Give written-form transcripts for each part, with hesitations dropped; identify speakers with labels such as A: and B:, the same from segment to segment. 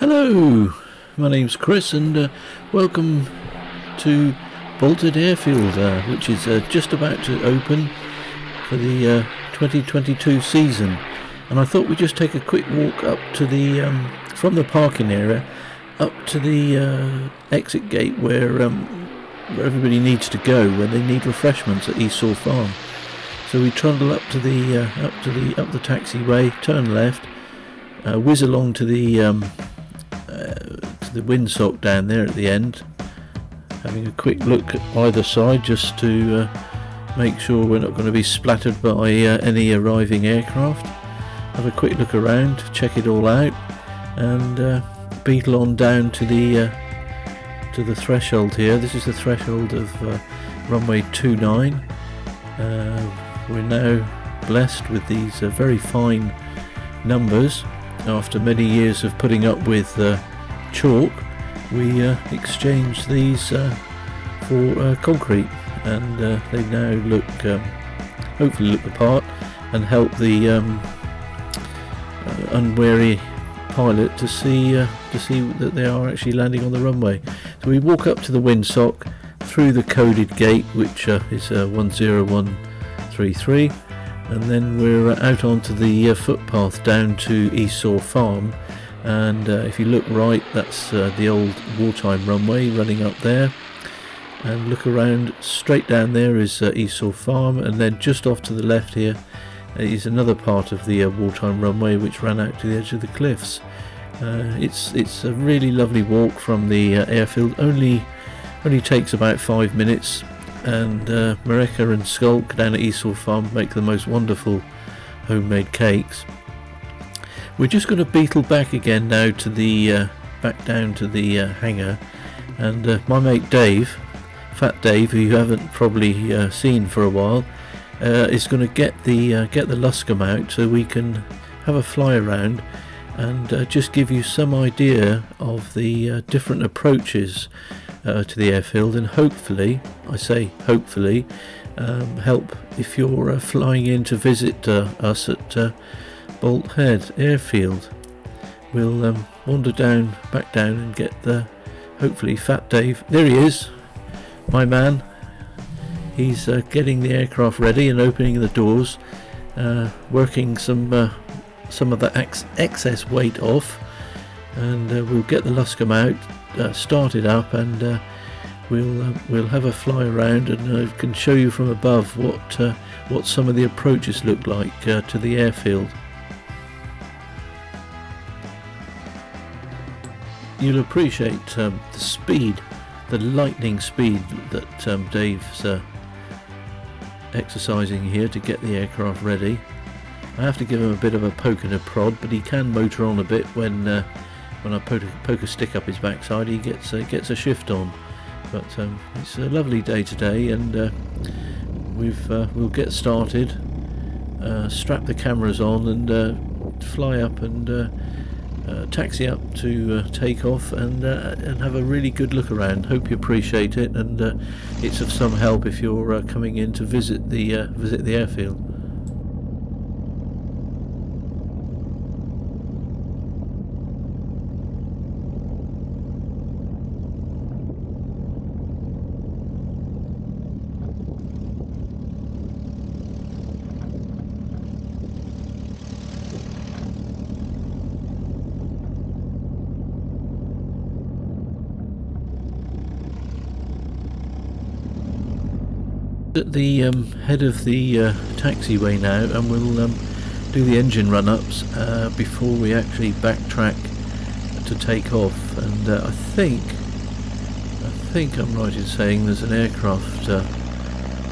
A: Hello, my name's Chris and welcome to Head Airfield, which is just about to open for the 2022 season. And I thought we'd just take a quick walk up to the from the parking area up to the exit gate where everybody needs to go when they need refreshments at East Shore Farm. So we trundle up to the taxiway, turn left, whiz along to the windsock down there at the end, having a quick look at either side just to make sure we're not going to be splattered by any arriving aircraft. Have a quick look around, check it all out, and beetle on down to the threshold here. This is the threshold of runway 29. We're now blessed with these very fine numbers. After many years of putting up with chalk, we exchanged these for concrete, and they now look, hopefully look the part, and help the unwary pilot to see that they are actually landing on the runway. So we walk up to the windsock through the coded gate, which is 10133. And then we're out onto the footpath down to East Shore Farm, and if you look right, that's the old wartime runway running up there, and look around, straight down there is East Shore Farm, and then just off to the left here is another part of the wartime runway which ran out to the edge of the cliffs. It's a really lovely walk from the airfield. Only takes about 5 minutes. And Mareka and Skulk down at East Shore Farm make the most wonderful homemade cakes. We're just going to beetle back again now to the back down to the hangar, and my mate Dave, Fat Dave, who you haven't probably seen for a while, is going to get the Luscombe out so we can have a fly around and just give you some idea of the different approaches to the airfield, and hopefully, I say hopefully, help if you're flying in to visit us at Head Airfield. We'll wander back down and get hopefully Fat Dave. There he is, my man. He's getting the aircraft ready and opening the doors, working some of the excess weight off, and we'll get the Luscombe out, start it up, and we'll have a fly around, and can show you from above what some of the approaches look like to the airfield. You'll appreciate the speed, the lightning speed that Dave's exercising here to get the aircraft ready. I have to give him a bit of a poke and a prod, but he can motor on a bit when I poke a stick up his backside. He gets a shift on. But it's a lovely day today, and we'll get started, strap the cameras on, and fly up and taxi up to take off, and have a really good look around. Hope you appreciate it, and it's of some help if you're coming in to visit the airfield. At the head of the taxiway now, and we'll do the engine run-ups before we actually backtrack to take off. And I think I'm right in saying there's an aircraft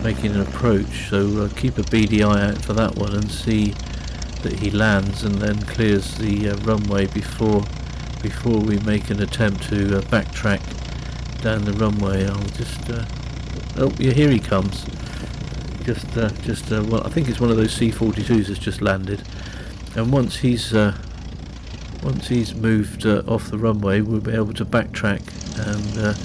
A: making an approach, so keep a beady eye out for that one and see that he lands and then clears the runway before we make an attempt to backtrack down the runway. I'll just oh yeah, here he comes. Well, I think it's one of those C-42s that's just landed, and once he's moved off the runway, we'll be able to backtrack and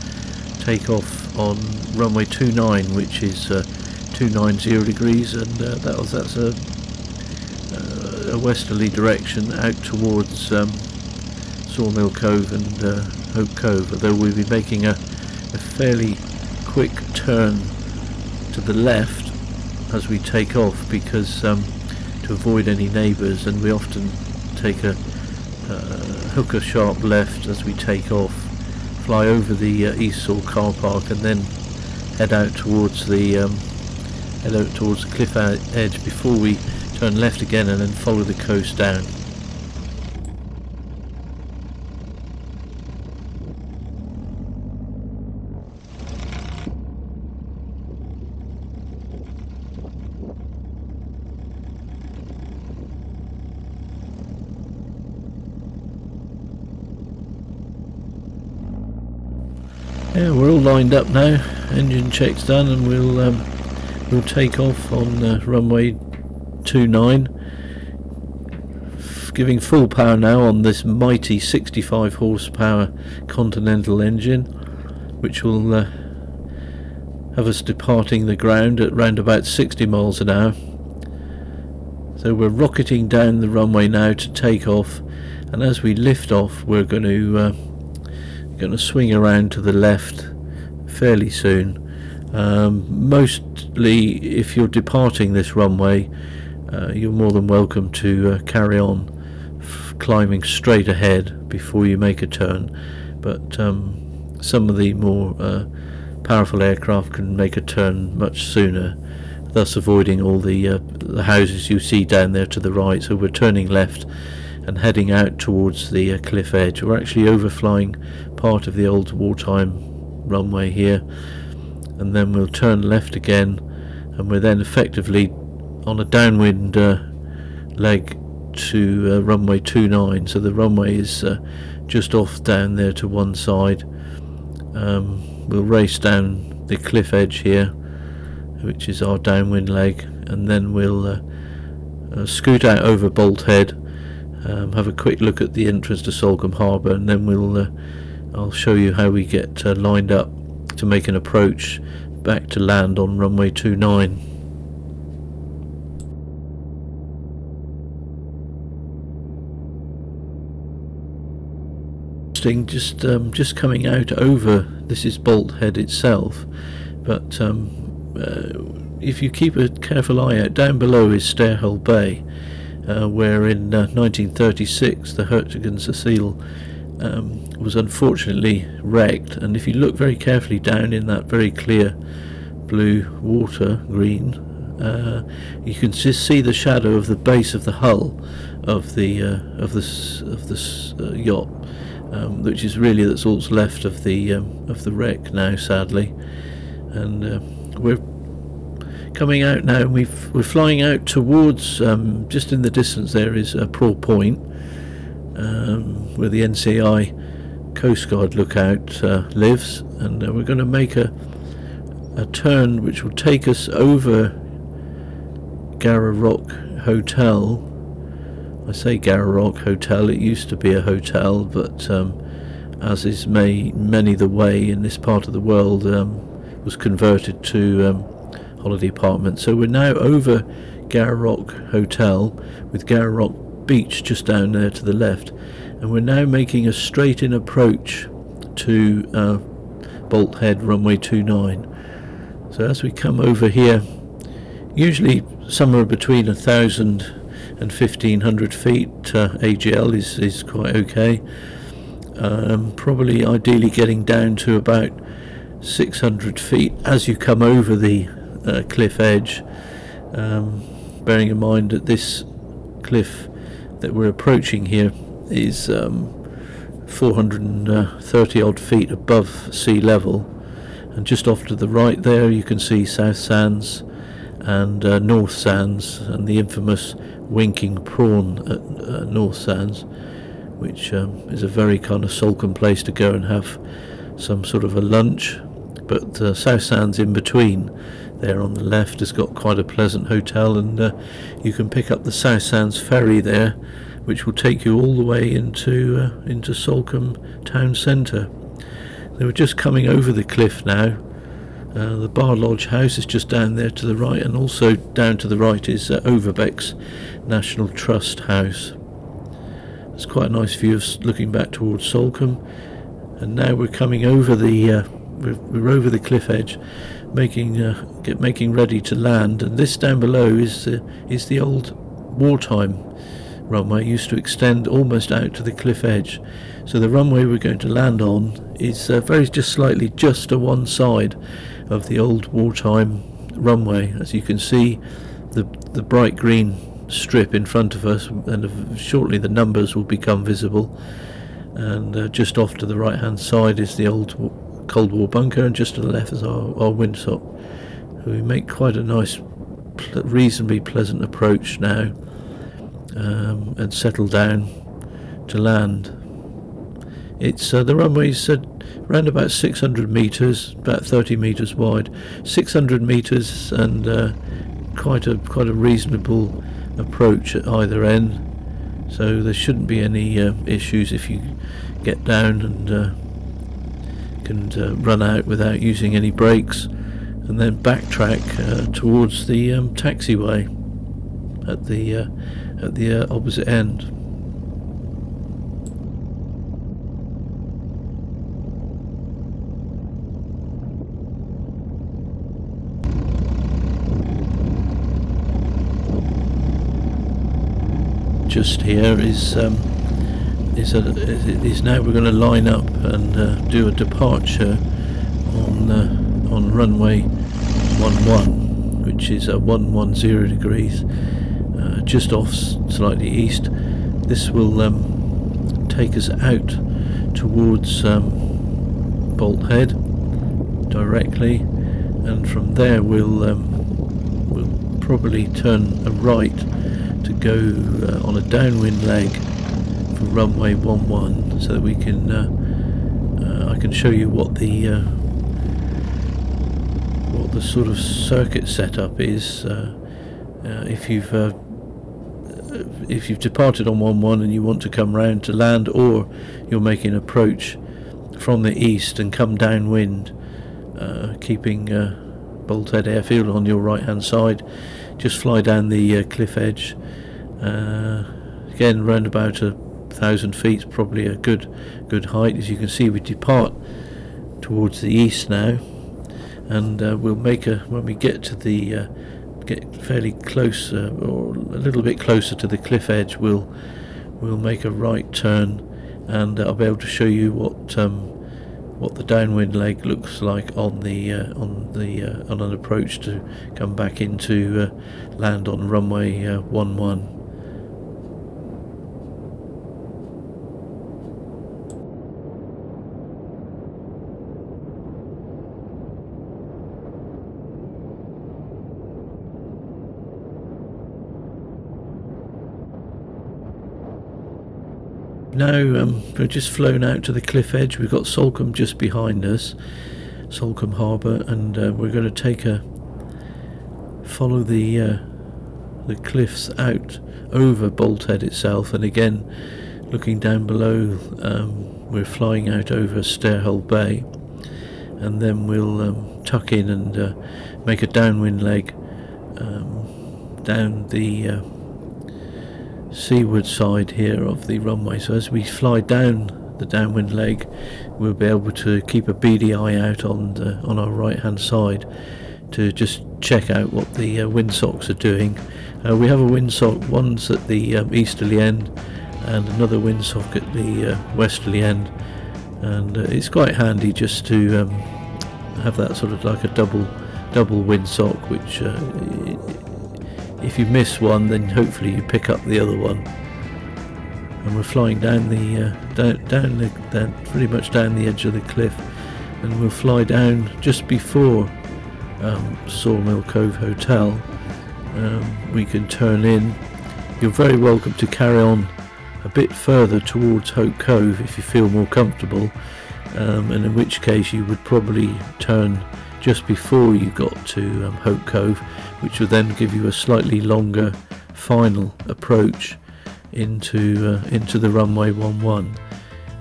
A: take off on runway 29, which is 290 degrees, and that's a westerly direction out towards Sawmill Cove and Hope Cove, although we'll be making a fairly quick turn to the left as we take off, because to avoid any neighbours, and we often take a hooker sharp left as we take off, fly over the East Saw car park, and then head out towards the cliff edge before we turn left again and then follow the coast down. Yeah, we're all lined up now. Engine check's done, and we'll take off on runway 29, giving full power now on this mighty 65 horsepower Continental engine, which will have us departing the ground at round about 60 miles an hour. So we're rocketing down the runway now to take off, and as we lift off, we're going to swing around to the left fairly soon. Mostly if you're departing this runway, you're more than welcome to carry on climbing straight ahead before you make a turn, but some of the more powerful aircraft can make a turn much sooner, thus avoiding all the houses you see down there to the right. So we're turning left and heading out towards the cliff edge. We're actually overflying part of the old wartime runway here, and then we'll turn left again, and we're then effectively on a downwind leg to runway 29. So the runway is just off down there to one side. We'll race down the cliff edge here, which is our downwind leg, and then we'll scoot out over Bolt Head, have a quick look at the entrance to Salcombe Harbour, and then I'll show you how we get lined up to make an approach back to land on runway 29. Just coming out over, this is Bolt Head itself, but if you keep a careful eye out, down below is Stairhole Bay, where in 1936 the Hertog Cecile was unfortunately wrecked, and if you look very carefully down in that very clear blue water, green, you can just see the shadow of the base of the hull of this yacht, which is really that's all's left of the wreck now, sadly. And we're coming out now, and we're flying out towards, just in the distance there is Praw Point, where the NCI Coast Guard lookout lives, and we're going to make a turn which will take us over Garra Rock Hotel. I say Garra Rock Hotel, it used to be a hotel, but as is many the way in this part of the world, was converted to holiday apartments. So we're now over Garra Rock Hotel, with Garra Rock Beach just down there to the left, and we're now making a straight in approach to Bolt Head runway 29. So as we come over here, usually somewhere between 1,000 and 1,500 feet AGL is quite okay. Probably ideally getting down to about 600 feet as you come over the cliff edge, bearing in mind that this cliff that we're approaching here is 430 odd feet above sea level, and just off to the right there you can see South Sands and North Sands, and the infamous winking prawn at North Sands, which is a very kind of Salcombe place to go and have some sort of a lunch. But South Sands in between there on the left has got quite a pleasant hotel, and you can pick up the South Sands ferry there, which will take you all the way into Salcombe Town Centre. They were just coming over the cliff now. The Bar Lodge house is just down there to the right, and also down to the right is Overbeck's National Trust house. It's quite a nice view of looking back towards Salcombe. And now we're coming over the we're over the cliff edge, making ready to land. And this down below is the old wartime runway. It used to extend almost out to the cliff edge. So the runway we're going to land on is just slightly to one side of the old wartime runway. As you can see, the bright green strip in front of us, and shortly the numbers will become visible. And just off to the right hand side is the old Cold War bunker, and just to the left is our windsock. We make quite a nice, reasonably pleasant approach now, and settle down to land. It's the runway's around about 600 metres, about 30 metres wide, 600 metres, and quite a reasonable approach at either end. So there shouldn't be any issues if you get down and can run out without using any brakes, and then backtrack towards the taxiway at the opposite end. Just here is now we're going to line up and do a departure on runway 11, which is 110 degrees, just off slightly east. This will take us out towards Bolt Head directly, and from there we'll probably turn a right to go on a downwind leg for runway 11, so that we can I can show you what the sort of circuit setup is. If you've departed on 11 and you want to come round to land, or you're making an approach from the east and come downwind, keeping Bolt Head Airfield on your right hand side, just fly down the cliff edge. Again, round about 1,000 feet is probably a good height. As you can see, we depart towards the east now, and we'll make when we get to the get fairly close, or a little bit closer to the cliff edge, we'll make a right turn, and I'll be able to show you what the downwind leg looks like on an approach to come back into land on runway 11. Now we've just flown out to the cliff edge. We've got Salcombe just behind us, Salcombe Harbour, and we're going to follow the cliffs out over Bolt Head itself. And again, looking down below, we're flying out over Stairhole Bay, and then we'll tuck in and make a downwind leg down the seaward side here of the runway. So as we fly down the downwind leg, we'll be able to keep a beady eye out on our right hand side to just check out what the windsocks are doing. We have a windsock, one's at the easterly end and another windsock at the westerly end, and it's quite handy just to have that sort of like a double windsock, which if you miss one, then hopefully you pick up the other one. And we're flying down pretty much down the edge of the cliff, and we'll fly down just before Sawmill Cove Hotel. We can turn in. You're very welcome to carry on a bit further towards Hope Cove if you feel more comfortable, and in which case you would probably turn just before you got to Hope Cove, which will then give you a slightly longer final approach into the runway 11.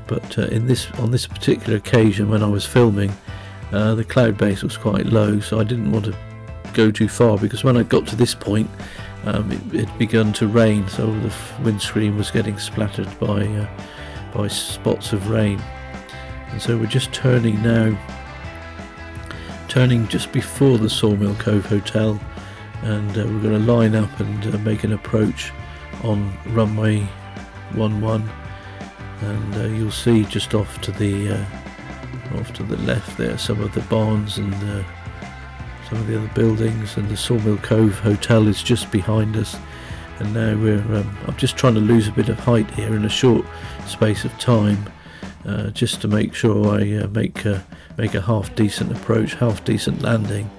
A: But on this particular occasion, when I was filming, the cloud base was quite low, so I didn't want to go too far, because when I got to this point it had begun to rain, so the windscreen was getting splattered by spots of rain. And so we're just turning now, just before the Salcombe Cove Hotel, and we're going to line up and make an approach on runway 11, and you'll see just off to the left there some of the barns and some of the other buildings, and the Salcombe Cove Hotel is just behind us. And now I'm just trying to lose a bit of height here in a short space of time, just to make sure I make a half decent approach, half decent landing.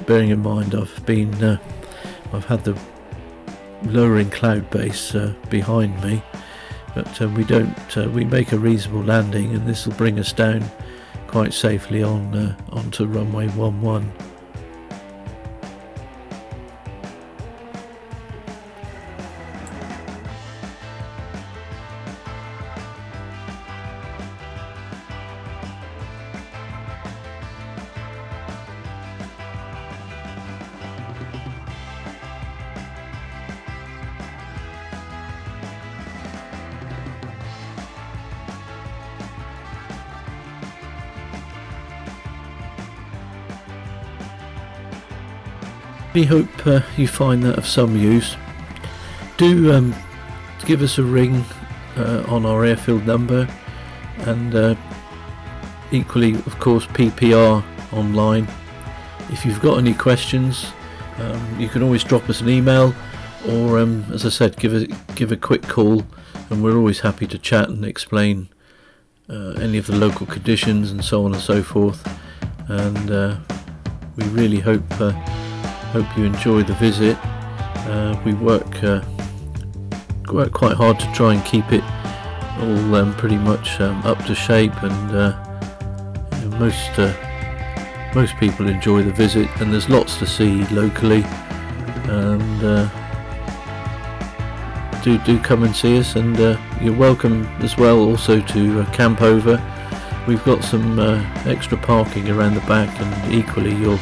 A: Bearing in mind I've had the lowering cloud base behind me, but we make a reasonable landing, and this will bring us down quite safely onto runway 11. I hope you find that of some use. Do give us a ring on our airfield number, and equally, of course, PPR online. If you've got any questions, you can always drop us an email, or as I said, give a quick call, and we're always happy to chat and explain any of the local conditions and so on and so forth. And we really hope you enjoy the visit. We work quite hard to try and keep it all pretty much up to shape, and most people enjoy the visit, and there's lots to see locally. And do come and see us, and you're welcome as well also to camp over. We've got some extra parking around the back, and equally you're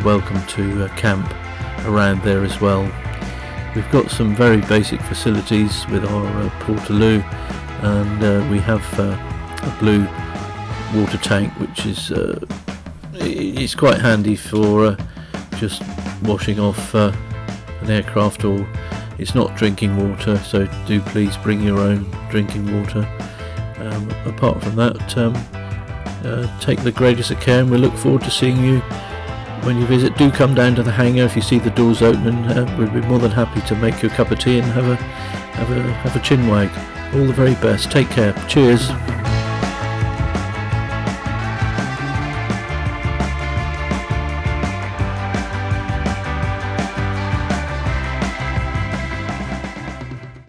A: welcome to camp around there as well. We've got some very basic facilities with our portaloo, and we have a blue water tank, which is it's quite handy for just washing off an aircraft, or it's not drinking water, so do please bring your own drinking water. Apart from that, take the greatest of care, and we look forward to seeing you when you visit. Do come down to the hangar if you see the doors open. We'd be more than happy to make you a cup of tea and have a chin wag. All the very best. Take care. Cheers.